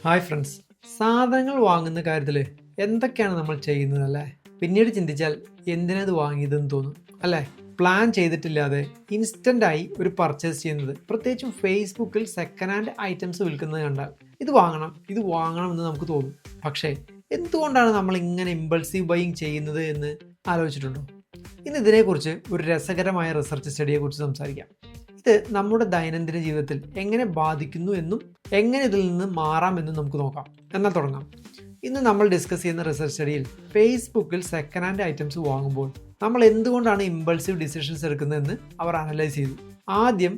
Hi friends, സാധനങ്ങൾ വാങ്ങുന്ന കാര്യത്തിൽ എന്തൊക്കെയാണ് നമ്മൾ ചെയ്യുന്നത് അല്ലേ? പിന്നീട് ചിന്തിച്ചാൽ എന്തിനത് വാങ്ങിയതെന്ന് തോന്നും അല്ലേ? പ്ലാൻ ചെയ്തിട്ടില്ലാതെ ഇൻസ്റ്റൻ്റായി ഒരു പർച്ചേസ് ചെയ്യുന്നത്, പ്രത്യേകിച്ചും ഫേസ്ബുക്കിൽ സെക്കൻഡ് ഹാൻഡ് ഐറ്റംസ് വിൽക്കുന്നത് കണ്ടാൽ ഇത് വാങ്ങണം എന്ന് നമുക്ക് തോന്നും. പക്ഷേ എന്തുകൊണ്ടാണ് നമ്മൾ ഇങ്ങനെ ഇമ്പൾസീവ് ബൈയിങ് ചെയ്യുന്നത് എന്ന് ആലോചിച്ചിട്ടുണ്ടോ? ഇന്ന് ഇതിനെക്കുറിച്ച് ഒരു രസകരമായ റിസർച്ച് സ്റ്റഡിയെക്കുറിച്ച് സംസാരിക്കാം. ഇത് നമ്മുടെ ദൈനംദിന ജീവിതത്തിൽ എങ്ങനെ ബാധിക്കുന്നു എന്നും എങ്ങനെ ഇതിൽ നിന്ന് മാറാമെന്നും നമുക്ക് നോക്കാം. എന്നാൽ തുടങ്ങാം. ഇന്ന് നമ്മൾ ഡിസ്കസ് ചെയ്യുന്ന റിസർച്ച് സ്റ്റഡിയിൽ ഫേസ്ബുക്കിൽ സെക്കൻഡ് ഹാൻഡ് ഐറ്റംസ് വാങ്ങുമ്പോൾ നമ്മൾ എന്തുകൊണ്ടാണ് ഇമ്പൾസീവ് ഡിസിഷൻസ് എടുക്കുന്നതെന്ന് അവർ അനലൈസ് ചെയ്തു. ആദ്യം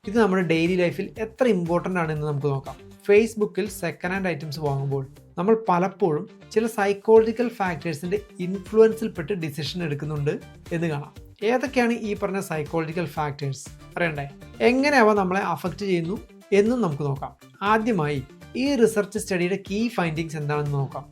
ഇത് നമ്മുടെ ഡെയിലി ലൈഫിൽ എത്ര ഇമ്പോർട്ടൻ്റ് ആണെന്ന് നമുക്ക് നോക്കാം. ഫേസ്ബുക്കിൽ സെക്കൻഡ് ഹാൻഡ് ഐറ്റംസ് വാങ്ങുമ്പോൾ നമ്മൾ പലപ്പോഴും ചില സൈക്കോളജിക്കൽ ഫാക്ടേഴ്സിൻ്റെ ഇൻഫ്ലുവൻസിൽപ്പെട്ട് ഡിസിഷൻ എടുക്കുന്നുണ്ട് എന്ന് കാണാം. ഏതൊക്കെയാണ് ഈ പറഞ്ഞ സൈക്കോളജിക്കൽ ഫാക്ടേഴ്സ് അറിയണ്ടേ? എങ്ങനെ അവ നമ്മളെ അഫക്റ്റ് ചെയ്യുന്നു എന്നും നമുക്ക് നോക്കാം. ആദ്യമായി ഈ റിസർച്ച് സ്റ്റഡിയുടെ കീ ഫൈൻഡിങ്സ് എന്താണെന്ന് നോക്കാം.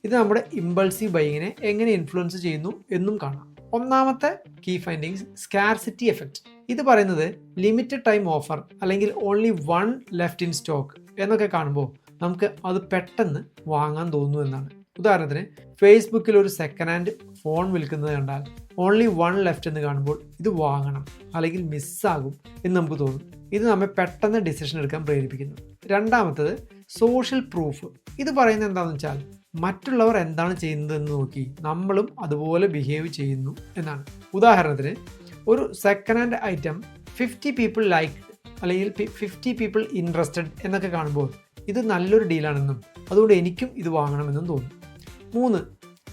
ഇത് നമ്മുടെ ഇമ്പൾസീവ് ബൈയിങ്ങിനെ എങ്ങനെ ഇൻഫ്ലുവൻസ് ചെയ്യുന്നു എന്നും കാണാം. ഒന്നാമത്തെ കീ ഫൈൻഡിങ്സ്, സ്കാർസിറ്റി എഫക്റ്റ്. ഇത് പറയുന്നത് ലിമിറ്റഡ് ടൈം ഓഫർ അല്ലെങ്കിൽ only one left in stock എന്നൊക്കെ കാണുമ്പോൾ നമുക്ക് അത് പെട്ടെന്ന് വാങ്ങാൻ തോന്നുന്നു എന്നാണ്. ഉദാഹരണത്തിന് ഫേസ്ബുക്കിൽ ഒരു സെക്കൻഡ് ഹാൻഡ് ഫോൺ വിൽക്കുന്നത് കണ്ടാൽ ഓൺലി വൺ ലെഫ്റ്റ് എന്ന് കാണുമ്പോൾ ഇത് വാങ്ങണം അല്ലെങ്കിൽ മിസ്സാകും എന്ന് നമുക്ക് തോന്നും. ഇത് നമ്മെ പെട്ടെന്ന് ഡിസിഷൻ എടുക്കാൻ പ്രേരിപ്പിക്കുന്നു. രണ്ടാമത്തത് സോഷ്യൽ പ്രൂഫ്. ഇത് പറയുന്നത് എന്താണെന്ന് വെച്ചാൽ മറ്റുള്ളവർ എന്താണ് ചെയ്യുന്നത് എന്ന് നോക്കി നമ്മളും അതുപോലെ ബിഹേവ് ചെയ്യുന്നു എന്നാണ്. ഉദാഹരണത്തിന് ഒരു second hand item 50 people like അല്ലെങ്കിൽ 50 പീപ്പിൾ ഇൻട്രസ്റ്റഡ് എന്നൊക്കെ കാണുമ്പോൾ ഇത് നല്ലൊരു ഡീലാണെന്നും അതുകൊണ്ട് എനിക്കും ഇത് വാങ്ങണമെന്നും തോന്നും. 3,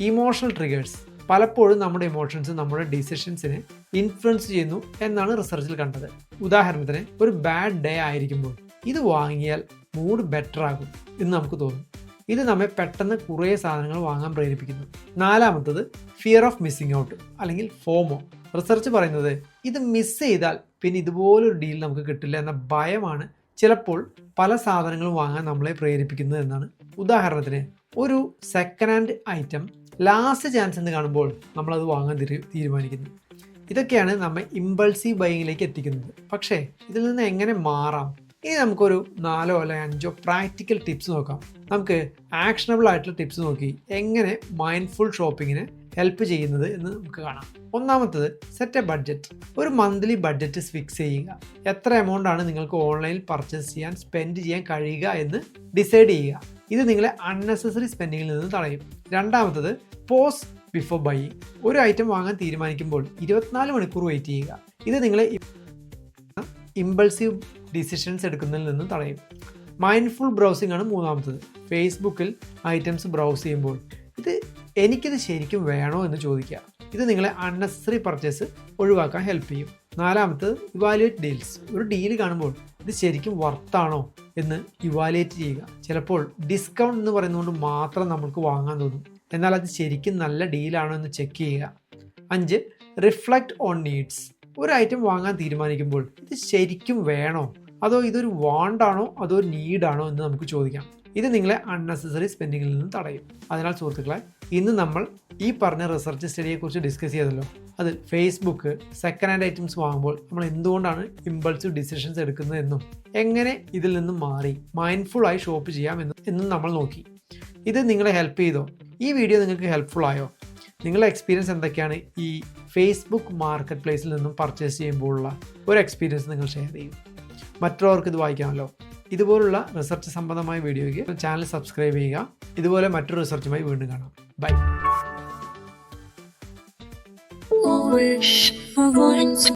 ഇമോഷണൽ ട്രിഗേഴ്സ്. പലപ്പോഴും നമ്മുടെ ഇമോഷൻസ് നമ്മുടെ ഡിസിഷൻസിനെ ഇൻഫ്ലുവൻസ് ചെയ്യുന്നു എന്നാണ് റിസർച്ചിൽ കണ്ടത്. ഉദാഹരണത്തിന് ഒരു ബാഡ് ഡേ ആയിരിക്കുമ്പോൾ ഇത് വാങ്ങിയാൽ മൂഡ് ബെറ്റർ ആകും എന്ന് നമുക്ക് തോന്നും. ഇത് നമ്മെ പെട്ടെന്ന് കുറേ സാധനങ്ങൾ വാങ്ങാൻ പ്രേരിപ്പിക്കുന്നു. നാലാമത്തത് ഫിയർ ഓഫ് മിസ്സിങ് ഔട്ട് അല്ലെങ്കിൽ ഫോമോ. റിസർച്ച് പറയുന്നത് ഇത് മിസ് ചെയ്താൽ പിന്നെ ഇതുപോലൊരു ഡീൽ നമുക്ക് കിട്ടില്ല എന്ന ഭയമാണ് ചിലപ്പോൾ പല സാധനങ്ങളും വാങ്ങാൻ നമ്മളെ പ്രേരിപ്പിക്കുന്നത് എന്നാണ്. ഉദാഹരണത്തിന് ഒരു second hand item last chance എന്ന് കാണുമ്പോൾ നമ്മളത് വാങ്ങാൻ തീരുമാനിക്കുന്നു. ഇതൊക്കെയാണ് നമ്മെ ഇമ്പൾസീവ് ബൈയിങ്ങിലേക്ക് എത്തിക്കുന്നത്. പക്ഷേ ഇതിൽ നിന്ന് എങ്ങനെ മാറാം? ഇനി നമുക്കൊരു 4 അല്ലെങ്കിൽ 5 പ്രാക്ടിക്കൽ ടിപ്സ് നോക്കാം. നമുക്ക് ആക്ഷണബിൾ ആയിട്ടുള്ള ടിപ്സ് നോക്കി എങ്ങനെ മൈൻഡ്ഫുൾ ഷോപ്പിങ്ങിന് ഹെൽപ്പ് ചെയ്യുന്നത് എന്ന് നമുക്ക് കാണാം. ഒന്നാമത്തത്, സെറ്റ് എ ബഡ്ജറ്റ്. ഒരു മന്ത്ലി ബഡ്ജറ്റ് ഫിക്സ് ചെയ്യുക. എത്ര എമൗണ്ട് ആണ് നിങ്ങൾക്ക് ഓൺലൈനിൽ പർച്ചേസ് ചെയ്യാൻ സ്പെൻഡ് ചെയ്യാൻ കഴിയുക എന്ന് ഡിസൈഡ് ചെയ്യുക. ഇത് നിങ്ങളെ അൺനെസസറി സ്പെൻഡിങ്ങിൽ നിന്ന് തടയും. രണ്ടാമത്തത്, പോസ് ബിഫോർ ബൈയിങ്. ഒരു ഐറ്റം വാങ്ങാൻ തീരുമാനിക്കുമ്പോൾ 24 മണിക്കൂർ വെയിറ്റ് ചെയ്യുക. ഇത് നിങ്ങളെ ഇമ്പൾസീവ് ഡിസിഷൻസ് എടുക്കുന്നതിൽ നിന്നും തടയും. മൈൻഡ്ഫുൾ ബ്രൗസിംഗ് ആണ് മൂന്നാമത്തത്. ഫേസ്ബുക്കിൽ ഐറ്റംസ് ബ്രൗസ് ചെയ്യുമ്പോൾ എനിക്കിത് ശരിക്കും വേണോ എന്ന് ചോദിക്കുക. ഇത് നിങ്ങളെ അൺനെസസറി പർച്ചേസ് ഒഴിവാക്കാൻ ഹെൽപ്പ് ചെയ്യും. നാലാമത്തത്, ഇവാലുവേറ്റ് ഡീൽസ്. ഒരു ഡീല് കാണുമ്പോൾ ഇത് ശരിക്കും വർത്താണോ എന്ന് ഇവാലുവേറ്റ് ചെയ്യുക. ചിലപ്പോൾ ഡിസ്കൗണ്ട് എന്ന് പറയുന്നതുകൊണ്ട് മാത്രം നമുക്ക് വാങ്ങാൻ തോന്നും, എന്നാൽ അത് ശരിക്കും നല്ല ഡീലാണോ എന്ന് ചെക്ക് ചെയ്യുക. 5, റിഫ്ലക്റ്റ് ഓൺ നീഡ്സ്. ഒരു ഐറ്റം വാങ്ങാൻ തീരുമാനിക്കുമ്പോൾ ഇത് ശരിക്കും വേണോ അതോ ഇതൊരു വാണ്ടാണോ അതോ നീഡാണോ എന്ന് നമുക്ക് ചോദിക്കാം. ഇത് നിങ്ങളെ അൺനെസസറി സ്പെൻഡിങ്ങിൽ നിന്ന് തടയും. അതിനാൽ സുഹൃത്തുക്കളെ, ഇന്ന് നമ്മൾ ഈ പറഞ്ഞ റിസർച്ച് സ്റ്റഡിയെക്കുറിച്ച് ഡിസ്കസ് ചെയ്തല്ലോ. അതിൽ ഫേസ്ബുക്ക് സെക്കൻഡ് ഹാൻഡ് ഐറ്റംസ് വാങ്ങുമ്പോൾ നമ്മൾ എന്തുകൊണ്ടാണ് ഇമ്പൾസീവ് ഡിസിഷൻസ് എടുക്കുന്നതെന്നും എങ്ങനെ ഇതിൽ നിന്നും മാറി മൈൻഡ്ഫുള്ളായി ഷോപ്പ് ചെയ്യാം എന്നും നമ്മൾ നോക്കി. ഇത് നിങ്ങളെ ഹെൽപ്പ് ചെയ്തോ? ഈ വീഡിയോ നിങ്ങൾക്ക് ഹെൽപ്ഫുൾ ആയോ? നിങ്ങളുടെ എക്സ്പീരിയൻസ് എന്തൊക്കെയാണ് ഈ ഫേസ്ബുക്ക് മാർക്കറ്റ് പ്ലേസിൽ നിന്നും പർച്ചേസ് ചെയ്യുമ്പോഴുള്ള ഒരു എക്സ്പീരിയൻസ് നിങ്ങൾ ഷെയർ ചെയ്യും. മറ്റുള്ളവർക്ക് ഇത് വായിക്കാമല്ലോ. ഇതുപോലുള്ള റിസർച്ച് സംബന്ധമായ വീഡിയോയ്ക്ക് ചാനൽ സബ്സ്ക്രൈബ് ചെയ്യുക. ഇതുപോലെ മറ്റൊരു റിസർച്ചുമായി വീണ്ടും കാണാം. ബൈ.